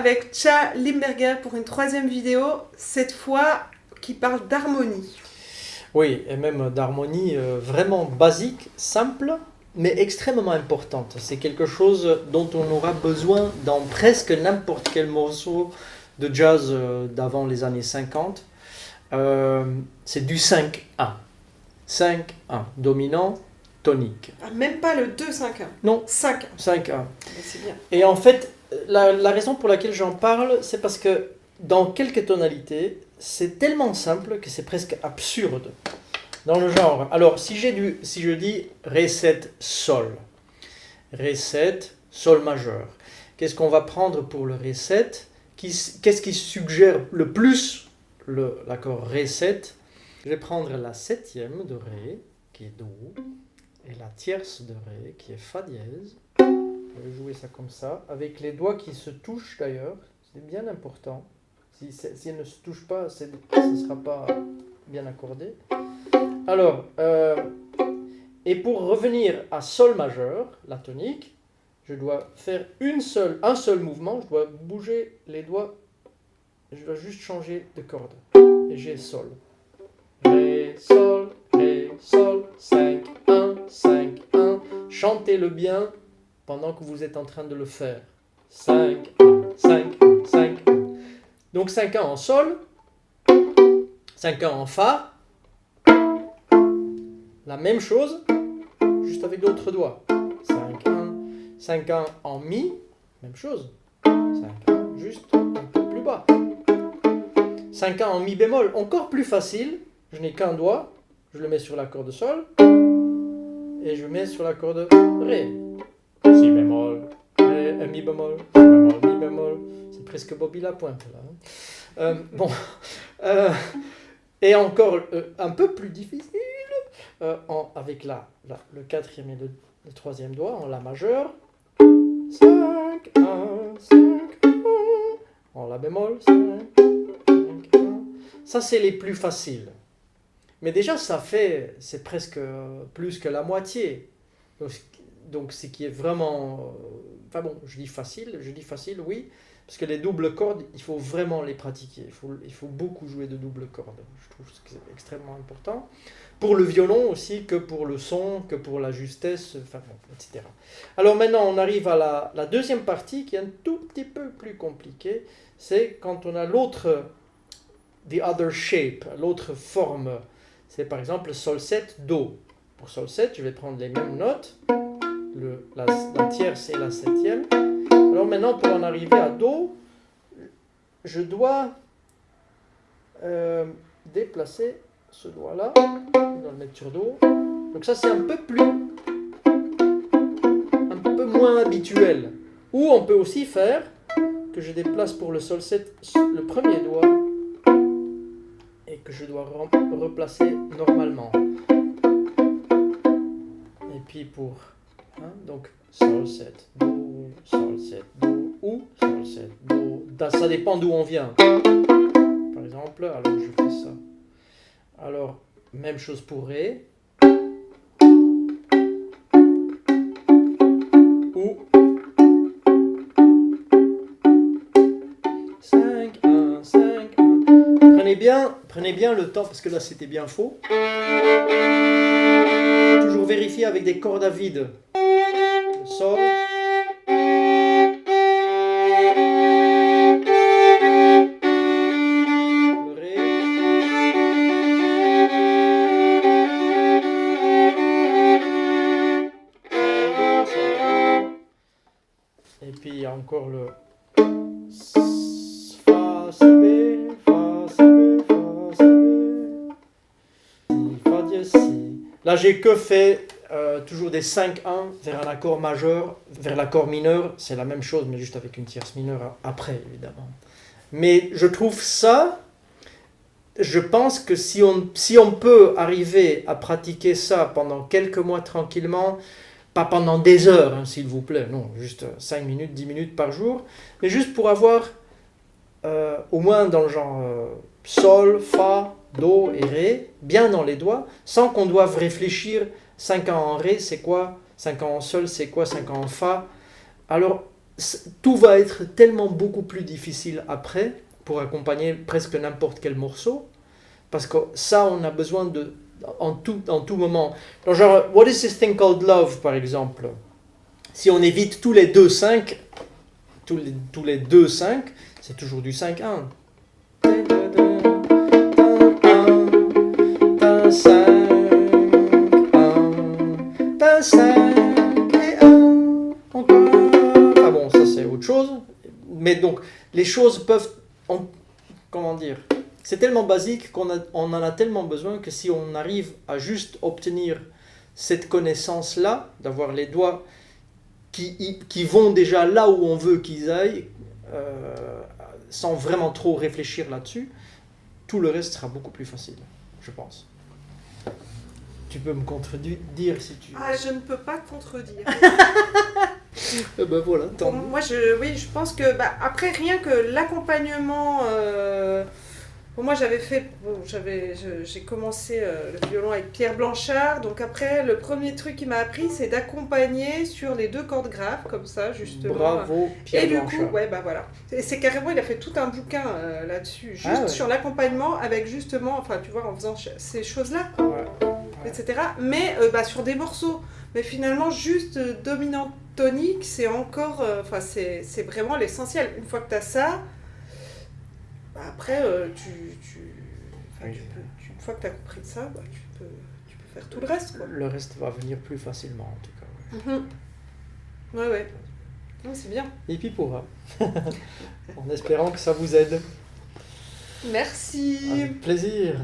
avec Tja Limberger pour une troisième vidéo, cette fois qui parle d'harmonie. Oui, et même d'harmonie vraiment basique, simple, mais extrêmement importante. C'est quelque chose dont on aura besoin dans presque n'importe quel morceau de jazz d'avant les années 50. C'est du 5-1. 5-1, dominant, tonique. Ah, même pas le 2-5-1. Non, 5-1. 5-1. C'est bien. Et en fait, la raison pour laquelle j'en parle, c'est parce que dans quelques tonalités, c'est tellement simple que c'est presque absurde dans le genre. Alors, si je dis Ré7 Sol, Ré7 Sol majeur, qu'est-ce qu'on va prendre pour le Ré7 ? Qu'est-ce qui suggère le plus l'accord Ré7 ? Je vais prendre la septième de Ré, qui est Do, et la tierce de Ré, qui est Fa dièse. Je vais jouer ça comme ça, avec les doigts qui se touchent d'ailleurs, c'est bien important. Si elles ne se touchent pas, ça ne sera pas bien accordé. Alors, et pour revenir à Sol majeur, la tonique, je dois faire un seul mouvement, je dois bouger les doigts, je dois juste changer de corde. Et j'ai Sol. Ré, Sol, 5, 1, 5, 1. Chantez-le bien pendant que vous êtes en train de le faire. 5, 1, 5, 1, 5, 1. Donc 5 1 en Sol, 5 1 en Fa. La même chose, juste avec d'autres doigts. 5 1, 5 1 en Mi, même chose. 5 1, juste un peu plus bas. 5 1 en Mi bémol, encore plus facile. Je n'ai qu'un doigt, je le mets sur la corde Sol et je mets sur la corde Ré. Si bémol, Ré, Mi bémol, Si bémol, Mi bémol. C'est presque Bobby Lapointe là. Bon. Et encore un peu plus difficile avec le quatrième et le troisième doigt en La majeur. 5, 1, 5, 1. En La bémol, 5, 1. Ça, c'est les plus faciles. Mais déjà, c'est presque plus que la moitié. Donc ce qui est vraiment... Enfin bon, je dis facile, oui, parce que les doubles cordes, il faut vraiment les pratiquer. Il faut beaucoup jouer de doubles cordes. Je trouve que c'est extrêmement important. Pour le violon aussi, que pour le son, que pour la justesse, enfin bon, etc. Alors maintenant, on arrive à la deuxième partie qui est un tout petit peu plus compliquée. C'est quand on a the other shape, l'autre forme. C'est par exemple Sol 7, Do. Pour Sol 7, je vais prendre les mêmes notes, la tierce et la septième. Alors maintenant, pour en arriver à Do, je dois déplacer ce doigt-là. Je dois le mettre sur Do. Donc ça, c'est un peu moins habituel. Ou on peut aussi faire que je déplace pour le Sol 7 le premier doigt et que je dois replacer normalement. Et puis pour... donc Sol 7, Do, Sol 7, Do, ou Sol 7, Do. Ça dépend d'où on vient. Par exemple, alors je fais ça. Alors, même chose pour Ré. Ou 5, 1, 5, 1. Prenez bien le temps, parce que là c'était bien faux. Toujours vérifier avec des cordes à vide. Le Sol. Le Ré. Et puis il y a encore le Fa, Si, B, Fa, Si, B, Fa, Si, B. Si, Fa dièse, Si. Là j'ai que fait toujours des 5-1 vers un accord majeur, vers l'accord mineur, c'est la même chose mais juste avec une tierce mineure après évidemment. Mais je trouve ça, je pense que si on peut arriver à pratiquer ça pendant quelques mois tranquillement, pas pendant des heures, hein, s'il vous plaît, non, juste 5 minutes, 10 minutes par jour, mais juste pour avoir au moins dans le genre Sol, Fa, Do et Ré, bien dans les doigts, sans qu'on doive réfléchir 5 ans en Ré, c'est quoi 5 ans en Sol, c'est quoi 5 ans en Fa. Alors, tout va être tellement beaucoup plus difficile après pour accompagner presque n'importe quel morceau, parce que ça, on a besoin de en tout moment. Donc, genre, What is this thing called love, par exemple? Si on évite tous les 2-5, tous les 2-5, c'est toujours du 5-1. Un, 5, 1, 5 et 1, encore un. Ah bon, ça c'est autre chose. Mais donc, les choses peuvent... comment dire? C'est tellement basique qu'on en a tellement besoin que si on arrive à juste obtenir cette connaissance-là, d'avoir les doigts qui vont déjà là où on veut qu'ils aillent, sans vraiment trop réfléchir là-dessus, tout le reste sera beaucoup plus facile, je pense. Tu peux me contredire si tu veux. Ah, je ne peux pas contredire. Ben voilà, tant mieux. Moi, je pense que, après, rien que l'accompagnement... Bon, moi, j'ai commencé le violon avec Pierre Blanchard. Donc après, le premier truc qu'il m'a appris, c'est d'accompagner sur les 2 cordes graves, comme ça, justement. Bravo, Pierre Et du Blanchard. coup, ouais, voilà. Et c'est carrément, il a fait tout un bouquin là-dessus, juste sur l'accompagnement, avec justement, enfin, tu vois, en faisant ces choses-là, etc. Mais sur des morceaux. Mais finalement, juste dominante tonique, c'est encore, c'est vraiment l'essentiel. Une fois que tu as ça, après, une fois que tu as compris ça, tu peux faire tout le reste, quoi. Le reste va venir plus facilement, en tout cas. Ouais. Non, c'est bien. Et puis pourra. En espérant que ça vous aide. Merci. Avec plaisir.